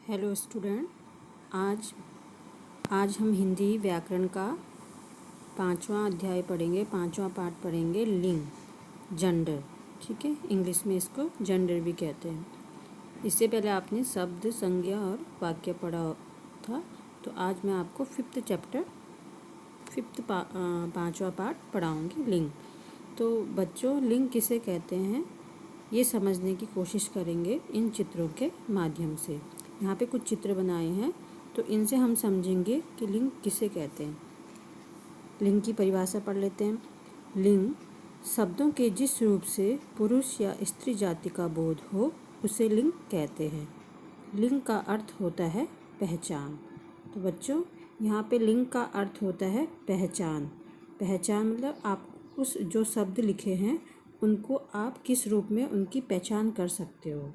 Hello student. आज आज हम हिंदी व्याकरण का 5वां अध्याय पढ़ेंगे, 5वां पाठ पढ़ेंगे, लिंग, जेंडर। ठीक है, इंग्लिश में इसको जेंडर भी कहते हैं। इससे पहले आपने शब्द, संज्ञा और वाक्य पढ़ा था। तो आज मैं आपको 5वां पाठ पढ़ाऊँगी, लिंग। तो बच्चों, लिंग किसे कहते हैं ये समझने की कोशिश करेंगे इन चित्रों के माध्यम से। यहाँ पे कुछ चित्र बनाए हैं, तो इनसे हम समझेंगे कि लिंग किसे कहते हैं। लिंग की परिभाषा पढ़ लेते हैं। लिंग शब्दों के जिस रूप से पुरुष या स्त्री जाति का बोध हो उसे लिंग कहते हैं। लिंग का अर्थ होता है पहचान। तो बच्चों, यहाँ पे लिंग का अर्थ होता है पहचान। पहचान मतलब आप उस जो शब्द लिखे हैं उनको आप किस रूप में उनकी पहचान कर सकते हो।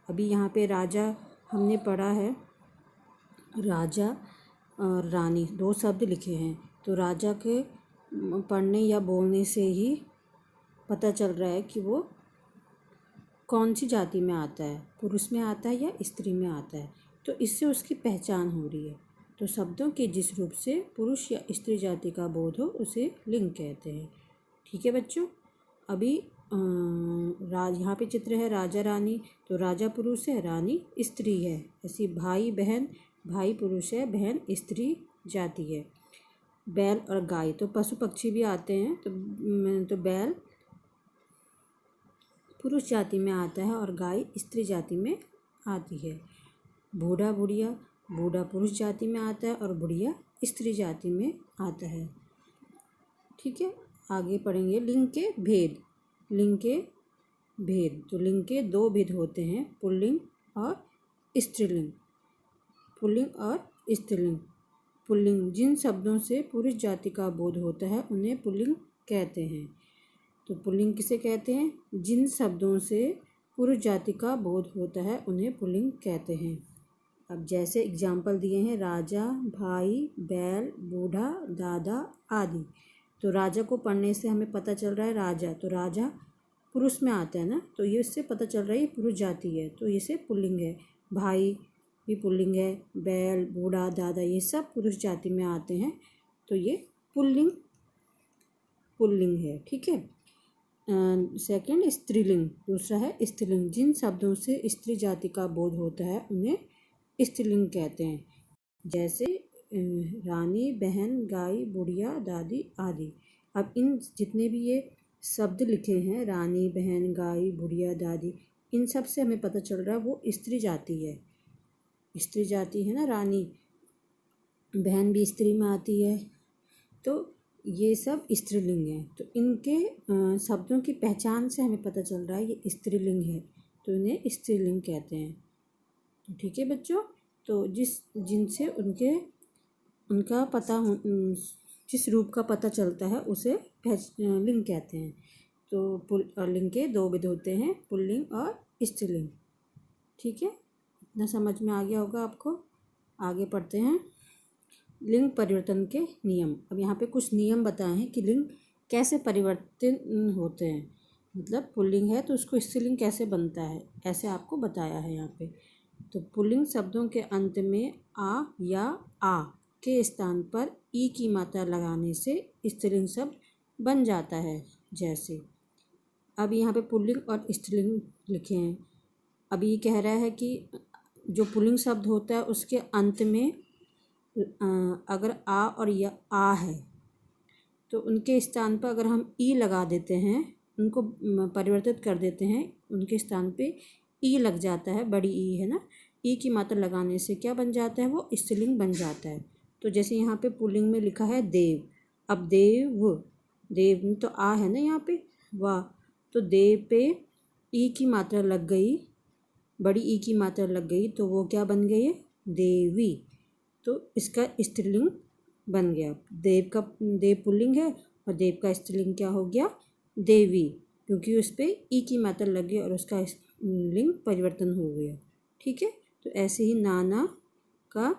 अभी यहाँ पे राजा हमने पढ़ा है, राजा और रानी दो शब्द लिखे हैं। तो राजा के पढ़ने या बोलने से ही पता चल रहा है कि वो कौन सी जाति में आता है, पुरुष में आता है या स्त्री में आता है। तो इससे उसकी पहचान हो रही है। तो शब्दों के जिस रूप से पुरुष या स्त्री जाति का बोध हो उसे लिंग कहते हैं। ठीक है बच्चों। अभी यहाँ पे चित्र है राजा रानी। तो राजा पुरुष है, रानी स्त्री है। ऐसी भाई बहन, भाई पुरुष है, बहन स्त्री जाति है। बैल और गाय, तो पशु पक्षी भी आते हैं। तो बैल पुरुष जाति में आता है और गाय स्त्री जाति में आती है। बूढ़ा बुढ़िया, बूढ़ा पुरुष जाति में आता है और बुढ़िया स्त्री जाति में आता है। ठीक है, आगे पढ़ेंगे लिंग के भेद। लिंग के भेद, तो लिंग के दो भेद होते हैं, पुल्लिंग और स्त्रीलिंग। पुल्लिंग और स्त्रीलिंग। पुल्लिंग जिन शब्दों से पुरुष जाति का बोध होता है उन्हें पुल्लिंग कहते हैं। तो पुल्लिंग किसे कहते हैं? जिन शब्दों से पुरुष जाति का बोध होता है उन्हें पुल्लिंग कहते हैं। अब जैसे एग्जाम्पल दिए हैं, राजा, भाई, बैल, बूढ़ा, दादा आदि। तो राजा को पढ़ने से हमें पता चल रहा है राजा, तो राजा पुरुष में आता है ना, तो ये इससे पता चल रहा है ये पुरुष जाति है, तो इसे पुल्लिंग है। भाई भी पुल्लिंग है, बैल, बूढ़ा, दादा ये सब पुरुष जाति में आते हैं, तो ये पुल्लिंग है। ठीक है। सेकंड स्त्रीलिंग, दूसरा है स्त्रीलिंग। जिन शब्दों से स्त्री जाति का बोध होता है उन्हें स्त्रीलिंग कहते हैं। जैसे रानी, बहन, गाय, बुढ़िया, दादी आदि। अब इन जितने भी ये शब्द लिखे हैं, रानी, बहन, गाय, बुढ़िया, दादी, इन सब से हमें पता चल रहा है वो स्त्री जाति है। स्त्री जाति है ना, रानी, बहन भी स्त्री में आती है, तो ये सब स्त्रीलिंग है। तो इनके शब्दों की पहचान से हमें पता चल रहा है ये स्त्रीलिंग है, तो इन्हें स्त्रीलिंग कहते हैं। तो ठीक है बच्चों। तो जिनसे उनका पता जिस रूप का पता चलता है उसे लिंग कहते हैं। तो लिंग के दो विध होते हैं, पुल्लिंग और स्त्रीलिंग। ठीक है, इतना समझ में आ गया होगा आपको। आगे पढ़ते हैं लिंग परिवर्तन के नियम। अब यहाँ पे कुछ नियम बताए हैं कि लिंग कैसे परिवर्तित होते हैं। मतलब पुल्लिंग है तो उसको स्त्रीलिंग कैसे बनता है, ऐसे आपको बताया है यहाँ पे। तो पुल्लिंग शब्दों के अंत में आ या आ के स्थान पर ई की मात्रा लगाने से स्त्रीलिंग शब्द बन जाता है। जैसे अब यहाँ पे पुल्लिंग और स्त्रीलिंग लिखे हैं। अब ये कह रहा है कि जो पुल्लिंग शब्द होता है उसके अंत में अगर आ और या आ है तो उनके स्थान पर अगर हम ई लगा देते हैं, उनको परिवर्तित कर देते हैं, उनके स्थान पे ई लग जाता है, बड़ी ई है ना, ई की मात्रा लगाने से क्या बन जाता है, वो स्त्रीलिंग बन जाता है। तो जैसे यहाँ पे पुल्लिंग में लिखा है देव। अब देव में तो आ है ना यहाँ पे, वाह, तो देव पे ई की मात्रा लग गई, बड़ी ई की मात्रा लग गई, तो वो क्या बन गई है, देवी। तो इसका स्त्रीलिंग बन गया। देव पुल्लिंग है और देव का स्त्रीलिंग क्या हो गया, देवी, क्योंकि उस पर ई की मात्रा लग गई और उसका लिंग परिवर्तन हो गया। ठीक है। तो ऐसे ही नाना का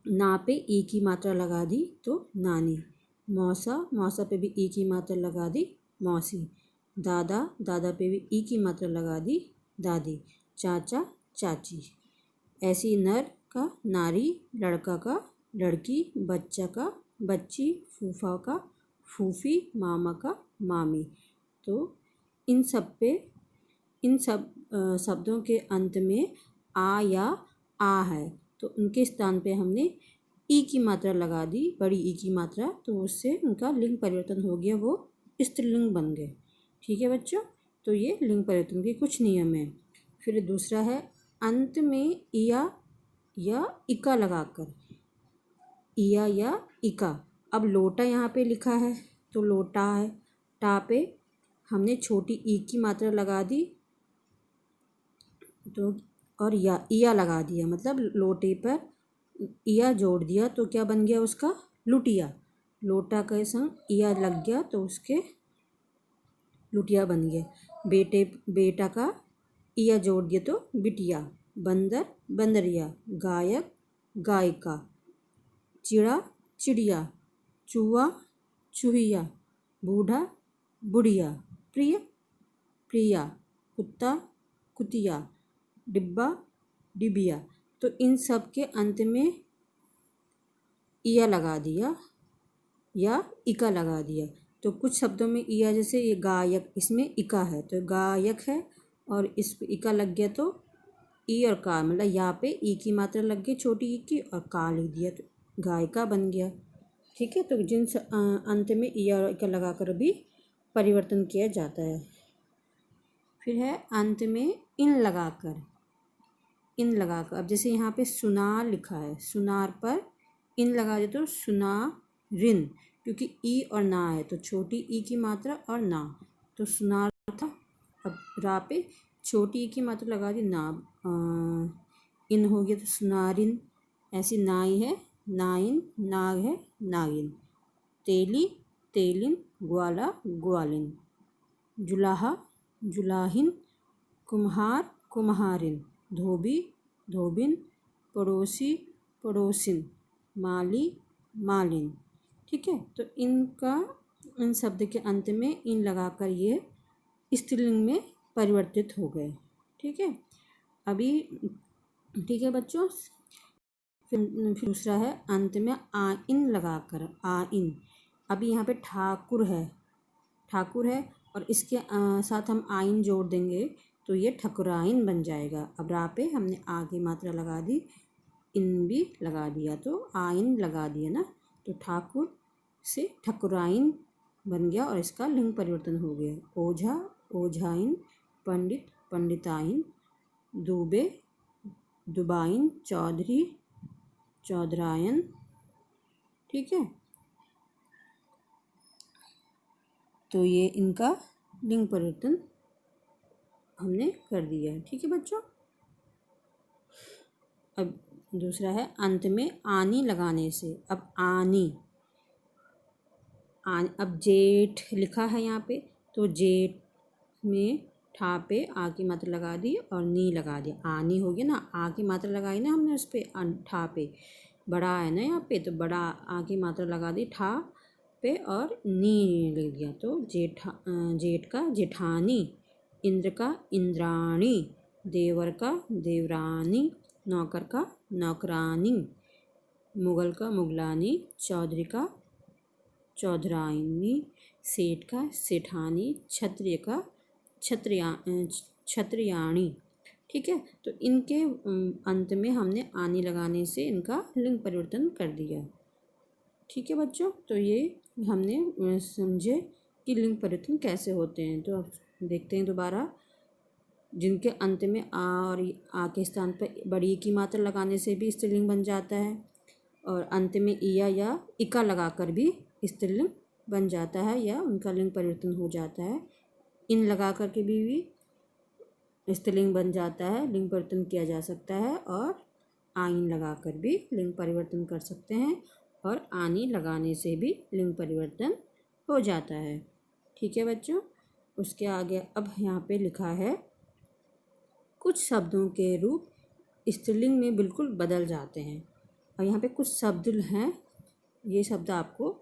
ना पे ई की मात्रा लगा दी तो नानी। मौसा पे भी ई की मात्रा लगा दी, मौसी। दादा पे भी ई की मात्रा लगा दी, दादी। चाचा, चाची। ऐसी नर का नारी, लड़का का लड़की, बच्चा का बच्ची, फूफा का फूफी, मामा का मामी। तो इन सब शब्दों के अंत में आ या आ है, तो उनके स्थान पे हमने ई की मात्रा लगा दी, बड़ी ई की मात्रा, तो उससे उनका लिंग परिवर्तन हो गया, वो स्त्रीलिंग बन गए। ठीक है बच्चों, तो ये लिंग परिवर्तन के कुछ नियम हैं। फिर दूसरा है अंत में इया या इका लगाकर, इया या इका। अब लोटा यहाँ पे लिखा है तो लोटा है, टा पे हमने छोटी ई की मात्रा लगा दी, तो और या इया लगा दिया, मतलब लोटे पर इया जोड़ दिया, तो क्या बन गया उसका लुटिया। लोटा के संग इया लग गया तो उसके लुटिया बन गया। बेटा का इया जोड़ दिया तो बिटिया। बंदर बंदरिया। गायक गायिका। चिड़ा चिड़िया। चूहा चूहिया। बूढ़ा बुढ़िया। प्रिय प्रिया। कुत्ता कुतिया। डिब्बा डिबिया। तो इन सब के अंत में इया लगा दिया या इका लगा दिया। तो कुछ शब्दों में इया, जैसे ये गायक, इसमें इका है तो गायक है, और इस पे इका लग गया तो ई और का, मतलब यहाँ पे ई की मात्रा लग गई छोटी ई की, और का लिख दिया तो गायिका बन गया। ठीक है, तो जिन अंत में ई और इका लगाकर भी परिवर्तन किया जाता है। फिर है अंत में इन लगाकर, इन लगाकर। अब जैसे यहाँ पे सुनार लिखा है, सुनार पर इन लगा दे तो सुनारिन, क्योंकि ई और ना है तो छोटी ई की मात्रा और ना, तो सुनार था। अब रा पे छोटी ई की मात्रा लगा दी, ना इन हो गया तो सुनारिन। ऐसी नाई है नाइन, नाग है नागिन। तेली तेलिन, ग्वाला ग्वालिन। जुलाहा जुलाहिन। कुम्हार कुम्हारिन। धोबी धोबिन। पड़ोसी पड़ोसिन। माली मालिन। ठीक है, तो इनका इन शब्द के अंत में इन लगाकर ये स्त्रीलिंग में परिवर्तित हो गए। ठीक है, अभी ठीक है बच्चों। फिर दूसरा है अंत में आ इन लगाकर, आ इन। अभी यहाँ पे ठाकुर है, ठाकुर है, और इसके साथ हम आइन जोड़ देंगे तो ये ठकुराइन बन जाएगा। अब रा पे हमने आ की मात्रा लगा दी, इन भी लगा दिया तो आइन लगा दिया ना, तो ठाकुर से ठकुराइन बन गया और इसका लिंग परिवर्तन हो गया। ओझा ओझाइन। पंडित पंडिताइन। दूबे दुबाइन। चौधरी चौधरायन। ठीक है, तो ये इनका लिंग परिवर्तन हमने कर दिया है। ठीक है बच्चों, अब दूसरा है अंत में आनी लगाने से। अब आनी अब जेठ लिखा है यहाँ पे, तो जेठ में ठा पे आ की मात्रा लगा दी और नी लगा दिया, आनी हो गया ना। आ की मात्रा लगाई ना हमने उस पर, ठा पे बड़ा है ना यहाँ पे, तो बड़ा आ की मात्रा लगा दी ठा पे और नी लिख दिया, तो जेठ का जेठानी। इंद्र का इंद्राणी। देवर का देवरानी। नौकर का नौकरानी। मुगल का मुगलानी। चौधरी का चौधराइनी। सेठ का सेठानी। क्षत्रिय का क्षत्रियाणी। ठीक है, तो इनके अंत में हमने आनी लगाने से इनका लिंग परिवर्तन कर दिया। ठीक है बच्चों, तो ये हमने समझे कि लिंग परिवर्तन कैसे होते हैं। तो अब देखते हैं दोबारा। जिनके अंत में आ और आ के स्थान पर बड़ी की मात्रा लगाने से भी स्त्रीलिंग बन जाता है, और अंत में इया या इका लगाकर भी स्त्रीलिंग बन जाता है या उनका लिंग परिवर्तन हो जाता है। इन लगा कर के भी स्त्रीलिंग बन जाता है, लिंग परिवर्तन किया जा सकता है, और आइन लगाकर भी लिंग परिवर्तन कर सकते हैं, और आनी लगाने से भी लिंग परिवर्तन हो जाता है। ठीक है बच्चों, उसके आगे अब यहाँ पे लिखा है कुछ शब्दों के रूप स्त्रीलिंग में बिल्कुल बदल जाते हैं। और यहाँ पे कुछ शब्द हैं, ये शब्द आपको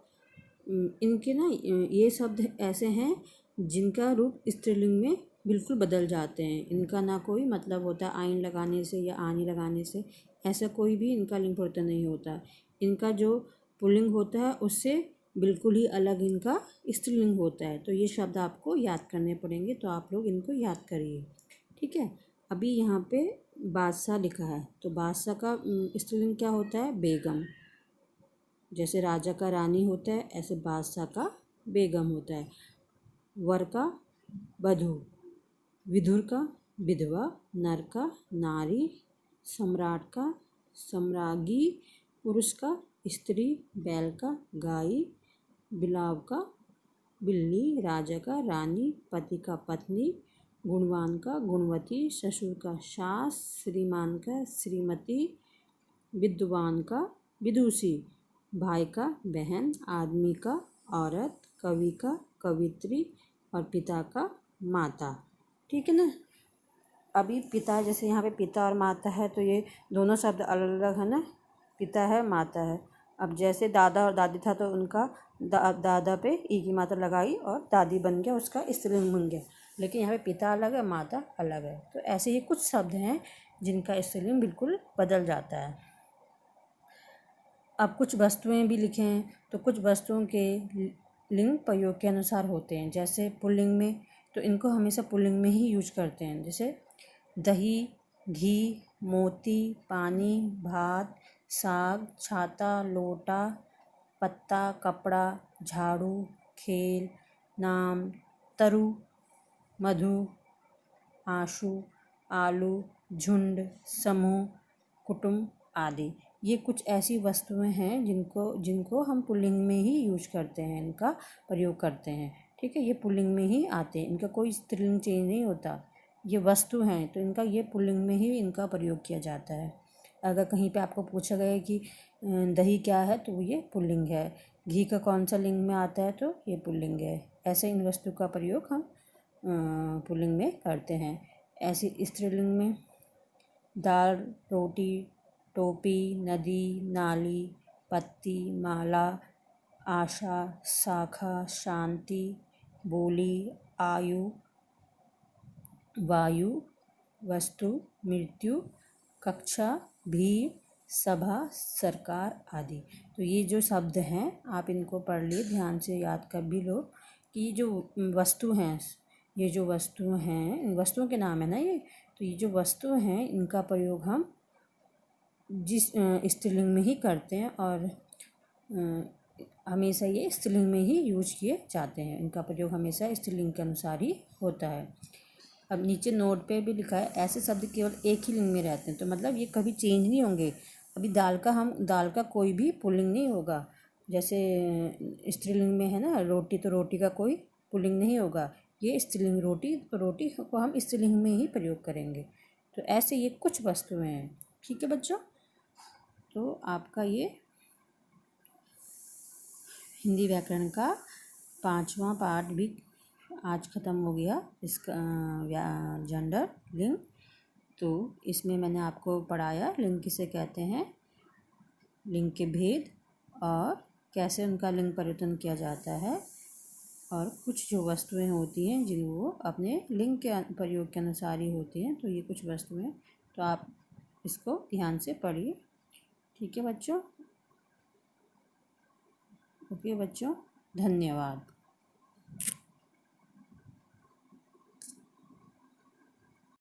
इनके ना, ये शब्द ऐसे हैं जिनका रूप स्त्रीलिंग में बिल्कुल बदल जाते हैं। इनका ना कोई मतलब होता है आइन लगाने से या आनी लगाने से, ऐसा कोई भी इनका लिंग परिवर्तन नहीं होता। इनका जो पुल्लिंग होता है उससे बिल्कुल ही अलग इनका स्त्रीलिंग होता है। तो ये शब्द आपको याद करने पड़ेंगे, तो आप लोग इनको याद करिए, ठीक है। अभी यहाँ पे बादशाह लिखा है, तो बादशाह का स्त्रीलिंग क्या होता है? बेगम। जैसे राजा का रानी होता है, ऐसे बादशाह का बेगम होता है। वर का वधू, विधुर का विधवा, नर का नारी, सम्राट का सम्राज्ञी, पुरुष का स्त्री, बैल का गाय, बिलाव का बिल्ली, राजा का रानी, पति का पत्नी, गुणवान का गुणवती, ससुर का सास, श्रीमान का श्रीमती, विद्वान का विदुषी, भाई का बहन, आदमी का औरत, कवि का कवित्री और पिता का माता, ठीक है ना। अभी पिता, जैसे यहाँ पे पिता और माता है तो ये दोनों शब्द अलग अलग है ना, पिता है माता है। अब जैसे दादा और दादी था तो उनका दादा पे ई की मात्रा लगाई और दादी बन गया, उसका स्त्रीलिंग बन गया। लेकिन यहाँ पे पिता अलग है, माता अलग है। तो ऐसे ही कुछ शब्द हैं जिनका स्त्रीलिंग बिल्कुल बदल जाता है। अब कुछ वस्तुएं भी लिखे हैं, तो कुछ वस्तुओं के लिंग प्रयोग के अनुसार होते हैं। जैसे पुल्लिंग में, तो इनको हमेशा पुल्लिंग में ही यूज करते हैं। जैसे दही, घी, मोती, पानी, भात, साग, छाता, लोटा, पत्ता, कपड़ा, झाड़ू, खेल, नाम, तरु, मधु, आंसू, आलू, झुंड, समूह, कुटुंब आदि। ये कुछ ऐसी वस्तुएं हैं जिनको हम पुल्लिंग में ही यूज करते हैं, इनका प्रयोग करते हैं, ठीक है। ये पुल्लिंग में ही आते हैं, इनका कोई स्त्रीलिंग चेंज नहीं होता। ये वस्तु हैं तो इनका ये पुल्लिंग में ही इनका प्रयोग किया जाता है। अगर कहीं पे आपको पूछा गया कि दही क्या है, तो ये पुल्लिंग है। घी का कौन सा लिंग में आता है, तो ये पुल्लिंग है। ऐसे इन वस्तु का प्रयोग हम पुल्लिंग में करते हैं। ऐसे स्त्रीलिंग में दाल, रोटी, टोपी, नदी, नाली, पत्ती, माला, आशा, शाखा, शांति, बोली, आयु, वायु, वस्तु, मृत्यु, कक्षा, भीड़, सभा, सरकार आदि। तो ये जो शब्द हैं आप इनको पढ़ लिए, ध्यान से याद कर भी लो कि ये जो वस्तु हैं, ये जो वस्तु हैं, इन वस्तुओं के नाम है ना ये। तो ये जो वस्तु हैं इनका प्रयोग हम जिस स्त्रीलिंग में ही करते हैं और हमेशा ये स्त्रीलिंग में ही यूज किए जाते हैं। इनका प्रयोग हमेशा स्त्रीलिंग के अनुसार ही होता है। अब नीचे नोट पे भी लिखा है ऐसे शब्द केवल एक ही लिंग में रहते हैं, तो मतलब ये कभी चेंज नहीं होंगे। अभी दाल का कोई भी पुल्लिंग नहीं होगा। जैसे स्त्रीलिंग में है ना रोटी, तो रोटी का कोई पुल्लिंग नहीं होगा। ये स्त्रीलिंग रोटी, तो रोटी को हम स्त्रीलिंग में ही प्रयोग करेंगे। तो ऐसे ये कुछ वस्तुएं हैं, ठीक है बच्चों। तो आपका ये हिंदी व्याकरण का 5वां पार्ट भी आज ख़त्म हो गया, इसका जेंडर लिंग। तो इसमें मैंने आपको पढ़ाया लिंग किसे कहते हैं, लिंग के भेद और कैसे उनका लिंग परिवर्तन किया जाता है, और कुछ जो वस्तुएं होती हैं जिन वो अपने लिंग के प्रयोग के अनुसार ही होती हैं। तो ये कुछ वस्तुएं, तो आप इसको ध्यान से पढ़िए, ठीक है बच्चों। ओके बच्चों, धन्यवाद।